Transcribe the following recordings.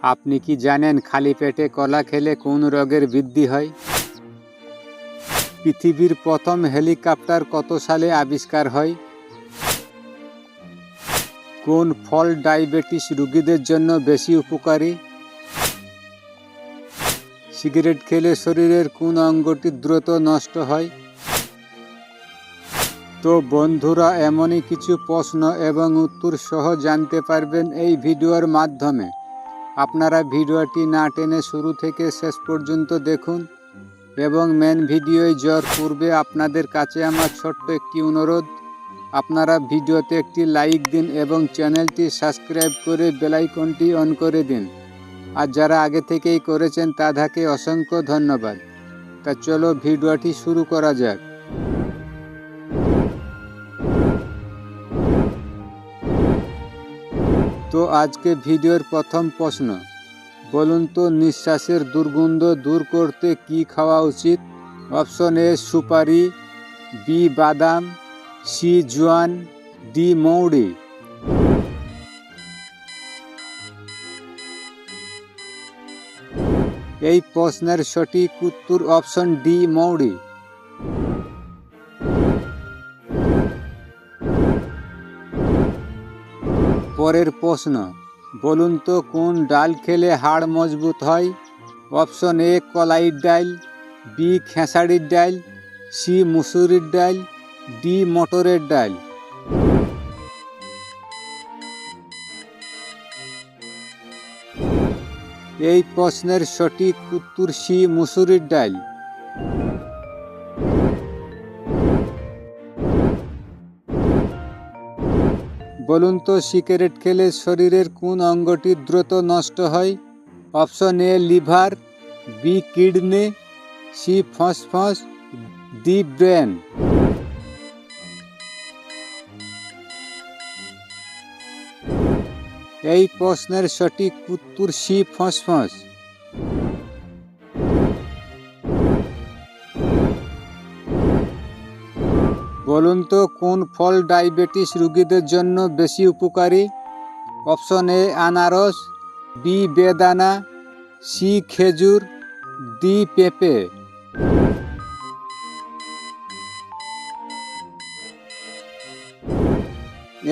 আপনি কি জানেন খালি পেটে কলা খেলে কোন রোগের বৃদ্ধি হয়? পৃথিবীর প্রথম হেলিকপ্টার কত সালে আবিষ্কার হয়? কোন ফল ডায়াবেটিস রোগীদের জন্য বেশি উপকারী? সিগারেট খেলে শরীরের কোন অঙ্গটি দ্রুত নষ্ট হয়? তো বন্ধুরা, এমনই কিছু প্রশ্ন এবং উত্তর সহ জানতে পারবেন এই ভিডিওর মাধ্যমে। আপনারা ভিডিওটি না টেনে শুরু থেকে শেষ পর্যন্ত দেখুন এবং মেন ভিডিওয় যাওয়ার পূর্বে আপনাদের কাছে আমার ছোট্ট একটি অনুরোধ, আপনারা ভিডিওতে একটি লাইক দিন এবং চ্যানেলটি সাবস্ক্রাইব করে বেল আইকনটি অন করে দিন। আর যারা আগে থেকেই করেছেন তাদেরকে অসংখ্য ধন্যবাদ। তা চলো ভিডিওটি শুরু করা যাক। তো আজকে ভিডিওর প্রথম প্রশ্ন, বলুন তো নিঃশ্বাসের দুর্গন্ধ দূর করতে কি খাওয়া উচিত? অপশন এ সুপারি, বি বাদাম, সি জোয়ান, ডি মৌরি। এই প্রশ্নের সঠিক উত্তর অপশন ডি মৌরি। পরের প্রশ্ন, বলুন তো কোন ডাল খেলে হাড় মজবুত হয়? অপশন এ কলাইয়ের ডাল, বি খেসারির ডাল, সি মুসুরির ডাল, ডি মটরের ডাল। এই প্রশ্নের সঠিক উত্তর সি মুসুরির ডাল। বলুন তো সিগারেট খেলে শরীরের কোন অঙ্গটি দ্রুত নষ্ট হয়? Option A liver, B kidney, C phosphorus, D brain. এই প্রশ্নের সঠিক উত্তর সি ফসফরাস। বলুন তো কোন ফল ডায়াবেটিস রোগীদের জন্য বেশি উপকারী? অপশন এ আনারস, বি বেদানা, সি খেজুর, ডি পেঁপে।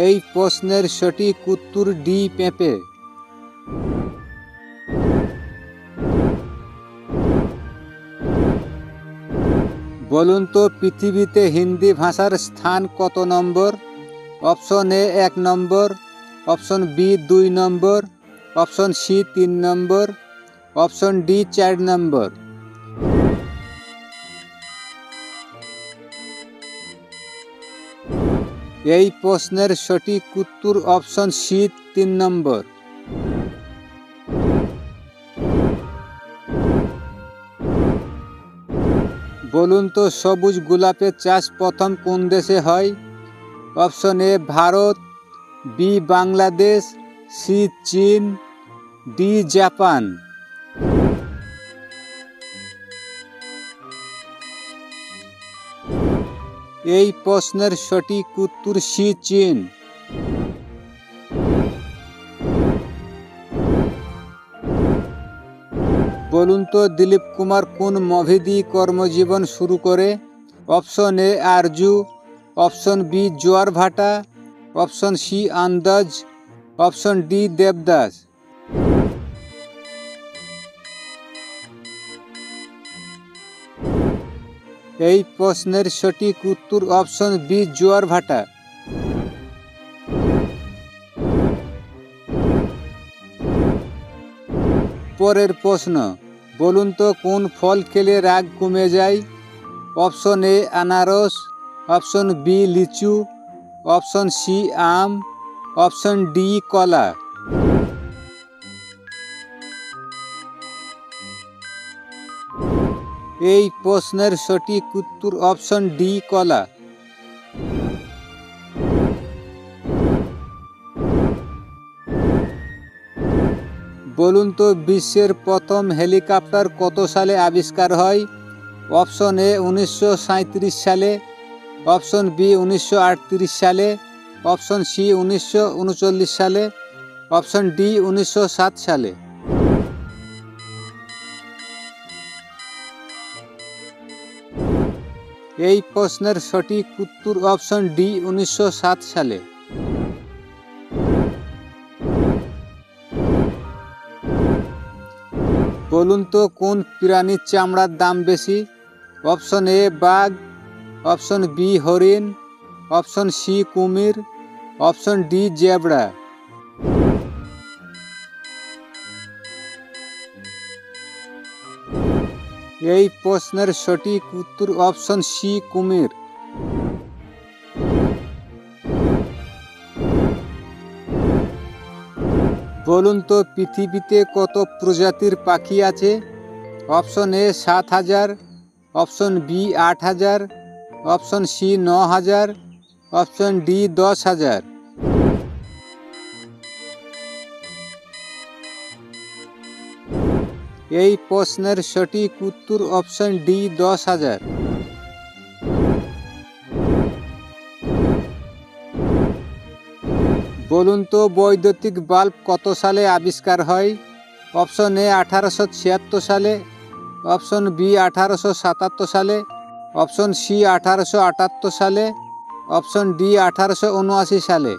এই প্রশ্নের সঠিক উত্তর ডি পেঁপে। বলুন তো পৃথিবীতে হিন্দি ভাষার স্থান কত number? Option A 1 number, option B 2 number, option C 3 number, option D 4 number. এই প্রশ্নের সঠিক উত্তর অপশন সি 3 নম্বর। বলুন তো সবুজ গোলাপের চাষ প্রথম কোন দেশে হয়? Option A Bharat, B Bangladesh, C চীন, ডি জাপান। এই প্রশ্নের সঠিক উত্তর সি চীন। বলুন তো দিলীপ কুমার কোন মুভি দিয়ে কর্মজীবন শুরু করে? Option A Aarzoo, option B Jwar Bhata, option C Andaz, option D Devdas. এই প্রশ্নের সঠিক উত্তর অপশন বি জোয়ার ভাটা। পরের প্রশ্ন, বলুন তো কোন ফল খেলে রাগ কমে যায়? অপশন এ আনারস, অপশন বি লিচু, অপশন সি আম, অপশন ডি কলা। এই প্রশ্নের সঠিক উত্তর অপশন ডি কলা। বলুন তো বিশ্বের প্রথম হেলিকপ্টার কত সালে আবিষ্কার হয়? অপশন এ 1937 সালে, অপশন বি 1938 সালে, অপশন সি 1939 সালে, অপশন ডি 1907 সালে। এই প্রশ্নের সঠিক উত্তর অপশন ডি 1907 সালে। বলুন তো কোন প্রাণীর চামড়ার দাম বেশি? অপশন এ বাঘ, অপশন বি হরিণ, অপশন সি কুমির, অপশন ডি জেব্রা। এই প্রশ্নের সঠিক উত্তর অপশন সি কুমির। বলুন তো পৃথিবীতে কত প্রজাতির পাখি আছে? Option A 7,000, option B 8,000, option C 9,000, option D 10,000। এই প্রশ্নের সঠিক উত্তর অপশন ডি 10,000। বলুন তো বৈদ্যুতিক বাল্ব কত সালে আবিষ্কার হয়? অপশন এ 1876 সালে, অপশন বি 1877 সালে, অপশন সি 1878 সালে, অপশন ডি 1879 সালে।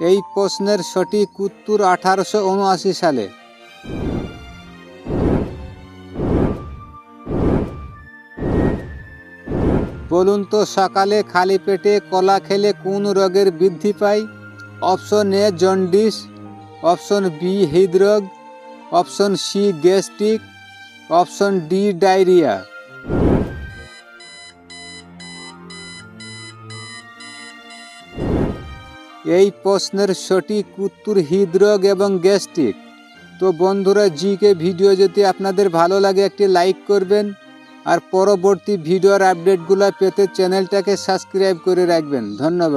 এই প্রশ্নের সঠিক উত্তর 1879 সালে। বলুন তো সকালে খালি পেটে কলা খেলে কোন রোগের বৃদ্ধি পায়? Option A jaundice, option B হৃদরোগ, option C gastric, option D diarrhoea. এই প্রশ্নের সঠিক উত্তর হৃদরোগ এবং গ্যাস্ট্রিক। তো বন্ধুরা, জিকে ভিডিও যদি আপনাদের ভালো লাগে একটি লাইক করবেন, আর পরবর্তী ভিডিওর আপডেটগুলো পেতে চ্যানেলটাকে সাবস্ক্রাইব করে রাখবেন। ধন্যবাদ।